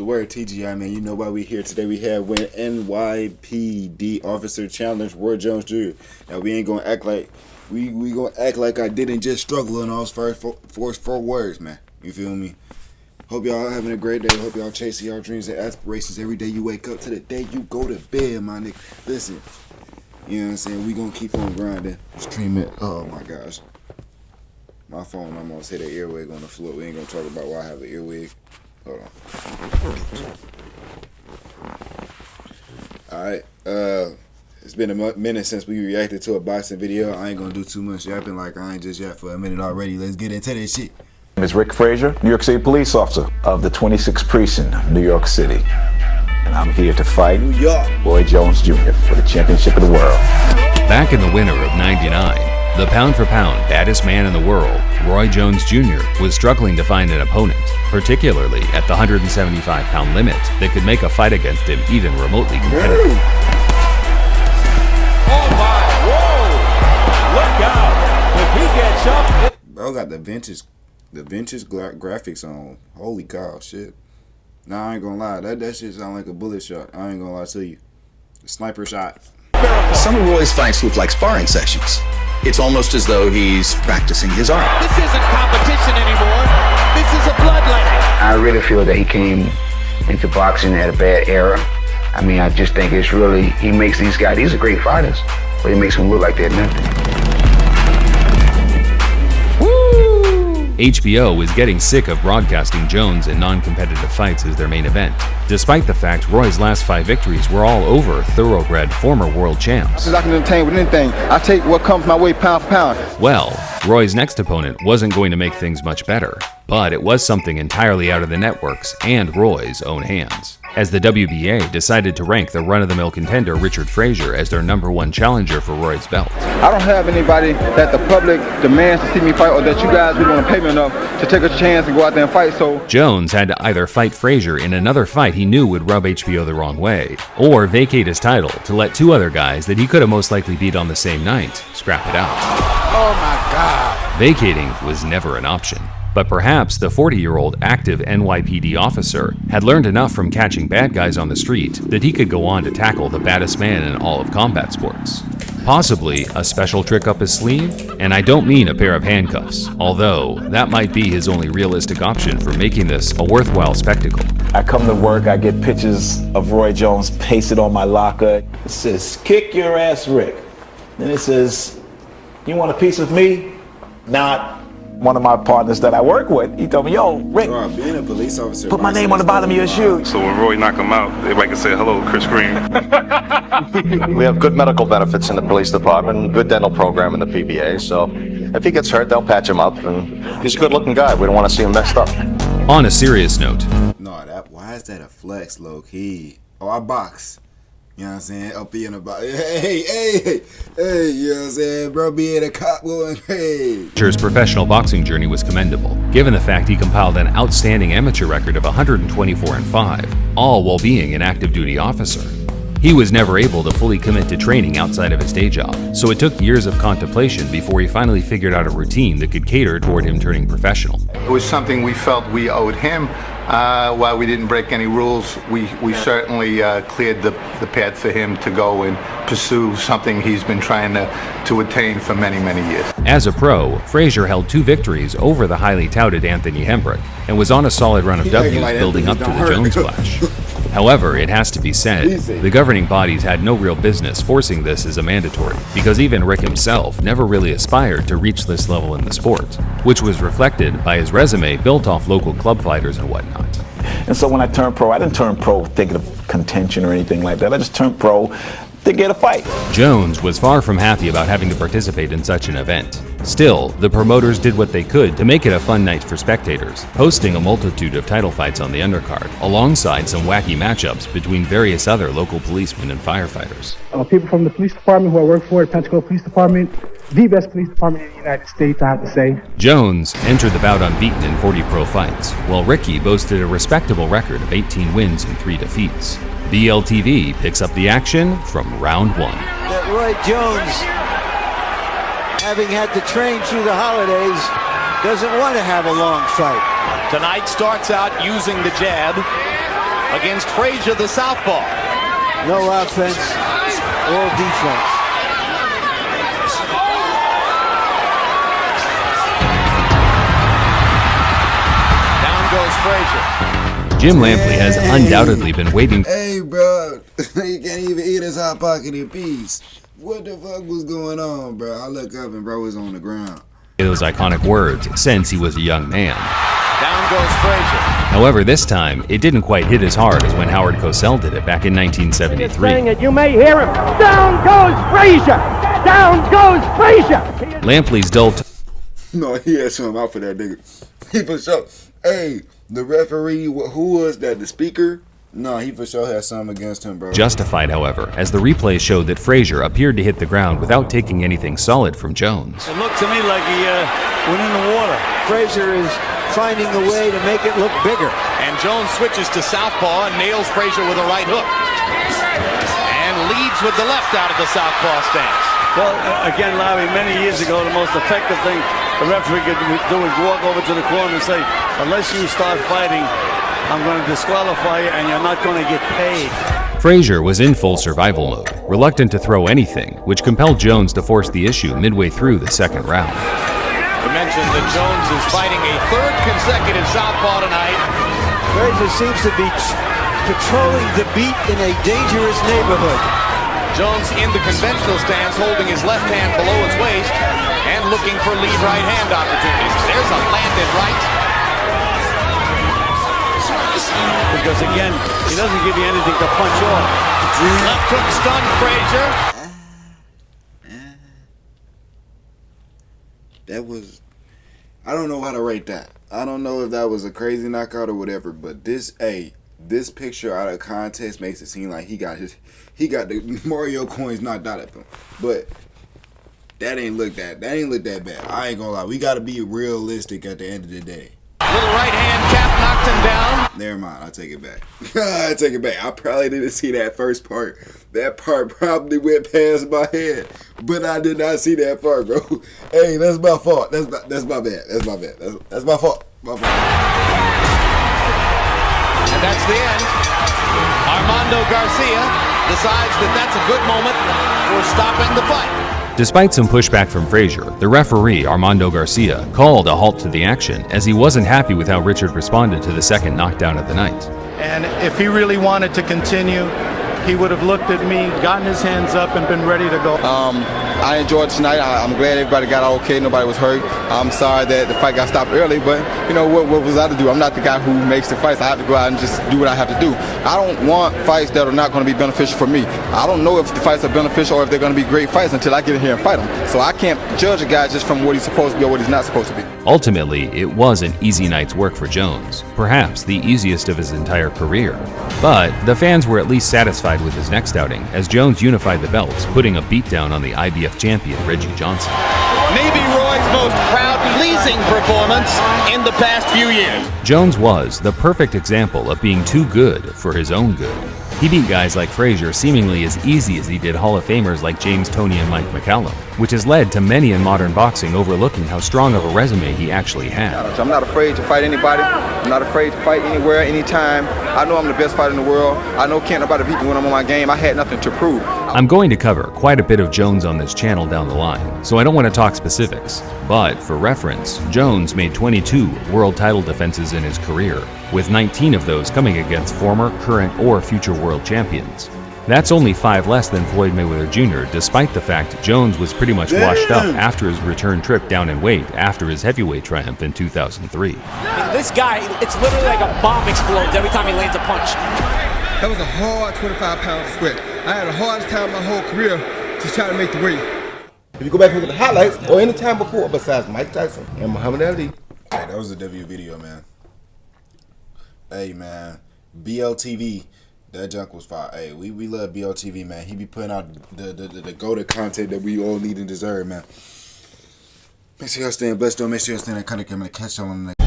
word, TGI, man. You know why we here today. We have when NYPD officer challenged Roy Jones Jr. Now we ain't gonna act like we gonna act like I didn't just struggle in those first four words, man. You feel me? Hope y'all having a great day. Hope y'all chasing y'all dreams and aspirations every day you wake up to the day you go to bed, my nigga. Listen, you know what I'm saying? We gonna keep on grinding. Stream it. Oh my gosh. My phone almost hit an earwig on the floor. We ain't gonna talk about why I have an earwig. Hold on. Alright, it's been a minute since we reacted to a boxing video. I ain't gonna do too much yapping like I ain't just yapped for a minute already. Let's get into this shit. My name is Rick Frazier, New York City police officer of the 26th Precinct, New York City. And I'm here to fight Roy Jones Jr. for the championship of the world. Back in the winter of '99, the pound-for-pound baddest man in the world, Roy Jones Jr., was struggling to find an opponent, particularly at the 175-pound limit, that could make a fight against him even remotely competitive. Oh my, whoa! Look out! If he gets up... Bro got the vintage graphics on. Holy cow, shit. Nah, I ain't gonna lie. That shit sound like a bullet shot. I ain't gonna lie to you. A sniper shot. Some of Roy's fights look like sparring sessions. It's almost as though he's practicing his art. This isn't competition anymore. This is a bloodletting. I really feel that he came into boxing at a bad era. I mean, I just think it's really, he makes these guys, these are great fighters, but he makes them look like they're nothing. HBO is getting sick of broadcasting Jones in non-competitive fights as their main event, despite the fact Roy's last 5 victories were all over thoroughbred former world champs. Since I can entertain with anything, I take what comes my way pound for pound. Well, Roy's next opponent wasn't going to make things much better, but it was something entirely out of the network's and Roy's own hands, as the WBA decided to rank the run-of-the-mill contender Richard Frazier as their #1 challenger for Roy's belt. I don't have anybody that the public demands to see me fight or that you guys really want to pay me enough to take a chance and go out there and fight, so... Jones had to either fight Frazier in another fight he knew would rub HBO the wrong way, or vacate his title to let 2 other guys that he could have most likely beat on the same night scrap it out. Oh my God. Vacating was never an option. But perhaps the 40-year-old active NYPD officer had learned enough from catching bad guys on the street that he could go on to tackle the baddest man in all of combat sports. Possibly a special trick up his sleeve? And I don't mean a pair of handcuffs, although that might be his only realistic option for making this a worthwhile spectacle. I come to work, I get pictures of Roy Jones pasted on my locker. It says, "Kick your ass, Rick." Then it says, "You want a piece of me?" Not one of my partners that I work with. He told me, "Yo, Rick, Being a police officer, put my name on the bottom of your shoe." So when Roy knock him out, everybody can say hello, Chris Green. We have good medical benefits in the police department, good dental program in the PBA, so if he gets hurt, they'll patch him up, and he's a good-looking guy. We don't want to see him messed up. On a serious note. No, why is that a flex, low-key? Oh, I box. You know what I'm saying? Up in the box. Hey, you know what I'm saying? Bro, being a cop going, hey. Frazier's professional boxing journey was commendable, given the fact he compiled an outstanding amateur record of 124-5, all while being an active duty officer. He was never able to fully commit to training outside of his day job, so it took years of contemplation before he finally figured out a routine that could cater toward him turning professional. It was something we felt we owed him. While we didn't break any rules, we certainly cleared the path for him to go and pursue something he's been trying to attain for many, many years. As a pro, Frazier held 2 victories over the highly touted Anthony Hembrick and was on a solid run of W's building up to the Jones Clash. However, it has to be said, the governing bodies had no real business forcing this as a mandatory, because even Rick himself never really aspired to reach this level in the sport, which was reflected by his resume built off local club fighters and whatnot. And so when I turned pro, I didn't turn pro thinking of contention or anything like that. I just turned pro to get a fight. Jones was far from happy about having to participate in such an event. Still, the promoters did what they could to make it a fun night for spectators, hosting a multitude of title fights on the undercard, alongside some wacky matchups between various other local policemen and firefighters. People from the police department who I work for, the Pensacola Police Department, the best police department in the United States, I have to say. Jones entered the bout unbeaten in 40 pro fights, while Ricky boasted a respectable record of 18 wins and 3 defeats. BLTV picks up the action from round 1. That Roy Jones, having had to train through the holidays, doesn't want to have a long fight. Tonight starts out using the jab. against Frazier, the southpaw. No offense, all defense. Down goes Frazier. Jim Lampley has undoubtedly been waiting. Hey, bro, you can't even eat his hot pocket in peace. What the fuck was going on, bro? I look up and bro was on the ground. Those iconic words since he was a young man. Down goes Frazier. However, this time, it didn't quite hit as hard as when Howard Cosell did it back in 1973. You may hear him. Down goes Frazier. Down goes Frazier. Lampley's dull. No, he had something out for that nigga. He for sure. Hey, the referee, who was that? The speaker? No, he for sure had something against him, bro. Justified, however, as the replay showed that Frazier appeared to hit the ground without taking anything solid from Jones. It looked to me like he went in the water. Frazier is finding a way to make it look bigger. And Jones switches to southpaw and nails Frazier with a right hook. And leads with the left out of the southpaw stance. Well, again, Larry, many years ago, the most effective thing the referee could do is walk over to the corner and say, unless you start fighting, I'm going to disqualify you and you're not going to get paid. Frazier was in full survival mode, reluctant to throw anything, which compelled Jones to force the issue midway through the second round. We mentioned that Jones is fighting a third consecutive southpaw tonight. Frazier seems to be patrolling the beat in a dangerous neighborhood. Jones in the conventional stance, holding his left hand below his waist and looking for lead right hand opportunities. There's a landed right. Because again, he doesn't give you anything to punch off. Left hook stunned Frazier. That was, I don't know how to rate that. I don't know if that was a crazy knockout or whatever, but this picture out of context makes it seem like he got the Mario coins knocked out of him. But that ain't look that bad. I ain't gonna lie. We gotta be realistic at the end of the day. Little right hand cap knocked him down. Never mind, I take it back. I take it back. I probably didn't see that first part. That part probably went past my head, but I did not see that part, bro. Hey, that's my fault. That's my bad. That's my fault. My fault. And that's the end. Armando Garcia decides that that's a good moment for stopping the fight. Despite some pushback from Frazier, the referee, Armando Garcia, called a halt to the action as he wasn't happy with how Richard responded to the second knockdown of the night. And if he really wanted to continue, he would have looked at me, gotten his hands up, and been ready to go. I enjoyed tonight. I'm glad everybody got out okay. Nobody was hurt. I'm sorry that the fight got stopped early, but you know what was I to do? I'm not the guy who makes the fights. I have to go out and just do what I have to do. I don't want fights that are not going to be beneficial for me. I don't know if the fights are beneficial or if they're going to be great fights until I get in here and fight them. So I can't judge a guy just from what he's supposed to be or what he's not supposed to be. Ultimately, it was an easy night's work for Jones, perhaps the easiest of his entire career. But the fans were at least satisfied with his next outing, as Jones unified the belts, putting a beatdown on the IBF champion Reggie Johnson. Maybe Roy's most crowd-pleasing performance in the past few years. Jones was the perfect example of being too good for his own good. He beat guys like Frazier seemingly as easy as he did Hall of Famers like James Toney and Mike McCallum, which has led to many in modern boxing overlooking how strong of a resume he actually had. I'm not afraid to fight anybody. I'm not afraid to fight anywhere, anytime. I know I'm the best fighter in the world. I know can't nobody beat me when I'm on my game. I had nothing to prove. I'm going to cover quite a bit of Jones on this channel down the line, so I don't want to talk specifics. But for reference, Jones made 22 world title defenses in his career, with 19 of those coming against former, current, or future world champions. That's only 5 less than Floyd Mayweather Jr., despite the fact Jones was pretty much washed up after his return trip down in weight after his heavyweight triumph in 2003. This guy, it's literally like a bomb explodes every time he lands a punch. That was a hard 25 pounds to sweat. I had the hardest time my whole career just trying to make the weight. If you go back and look at the highlights, or any time before besides Mike Tyson and Muhammad Ali. Hey, that was a W video, man. Hey, man. BLTV. That junk was fire. Hey, we love BLTV, man. He be putting out the go-to content that we all need and deserve, man. Make sure y'all staying blessed, though. Make sure y'all staying iconic. I'm going to catch y'all on the next.